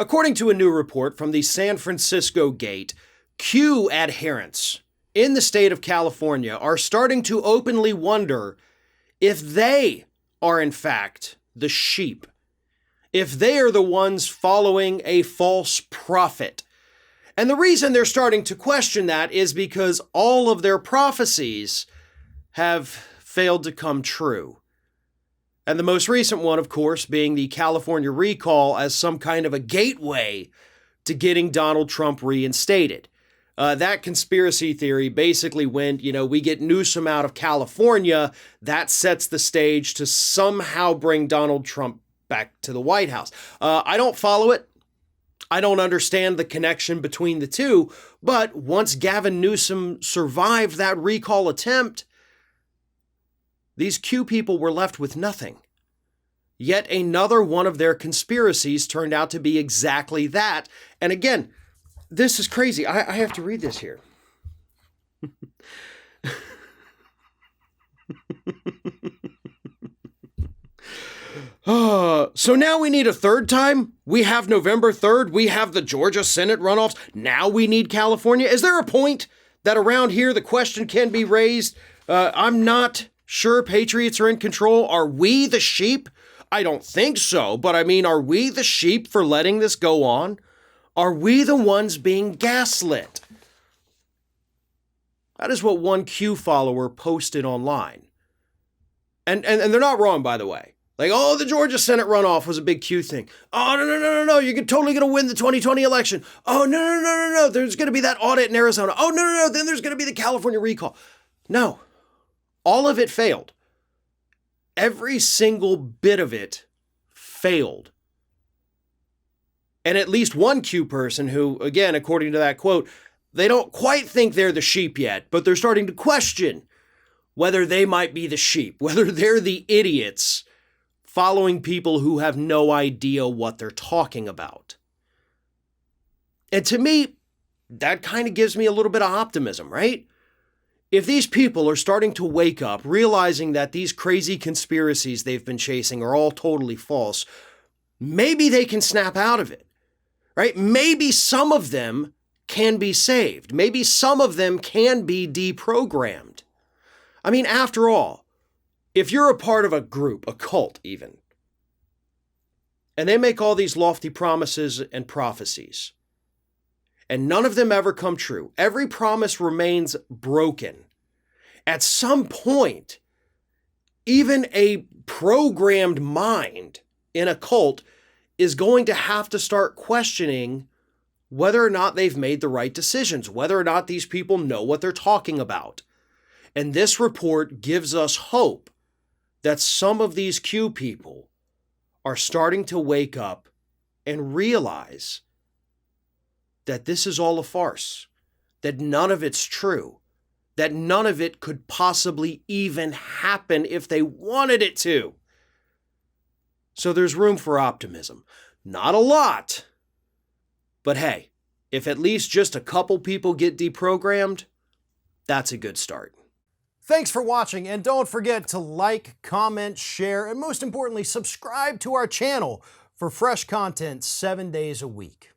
According to a new report from the San Francisco Gate, Q adherents in the state of California are starting to openly wonder if they are in fact the sheep, if they are the ones following a false prophet. And the reason they're starting to question that is because all of their prophecies have failed to come true. And the most recent one, of course, being the California recall as some kind of a gateway to getting Donald Trump reinstated. That conspiracy theory basically went, we get Newsom out of California, that sets the stage to somehow bring Donald Trump back to the White House. I don't follow it. I don't understand the connection between the two, but once Gavin Newsom survived that recall attempt, these Q people were left with nothing. Yet another one of their conspiracies turned out to be exactly that. And again, this is crazy. I have to read this here. So now we need a third time? We have November 3rd. We have the Georgia Senate runoffs. Now we need California. Is there a point that around here the question can be raised? I'm not sure Patriots are in control. Are we the sheep? I don't think so. But I mean, are we the sheep for letting this go on? Are we the ones being gaslit? That is what one Q follower posted online. And they're not wrong, by the way. Like, oh, the Georgia Senate runoff was a big Q thing. Oh, no. You're totally going to win the 2020 election. Oh, no. There's going to be that audit in Arizona. Oh, no. Then there's going to be the California recall. No. All of it failed. Every single bit of it failed. And at least one Q person who, again, according to that quote, they don't quite think they're the sheep yet, but they're starting to question whether they might be the sheep, whether they're the idiots following people who have no idea what they're talking about. And to me, that kind of gives me a little bit of optimism, right? If these people are starting to wake up, realizing that these crazy conspiracies they've been chasing are all totally false, maybe they can snap out of it, right? Maybe some of them can be saved. Maybe some of them can be deprogrammed. I mean, after all, if you're a part of a group, a cult even, and they make all these lofty promises and prophecies, and none of them ever come true, every promise remains broken, at some point, even a programmed mind in a cult is going to have to start questioning whether or not they've made the right decisions, whether or not these people know what they're talking about. And this report gives us hope that some of these Q people are starting to wake up and realize that this is all a farce, that none of it's true, that none of it could possibly even happen if they wanted it to. So there's room for optimism. Not a lot, but hey, if at least just a couple people get deprogrammed, that's a good start. Thanks for watching, and don't forget to like, comment, share, and most importantly, subscribe to our channel for fresh content 7 days a week.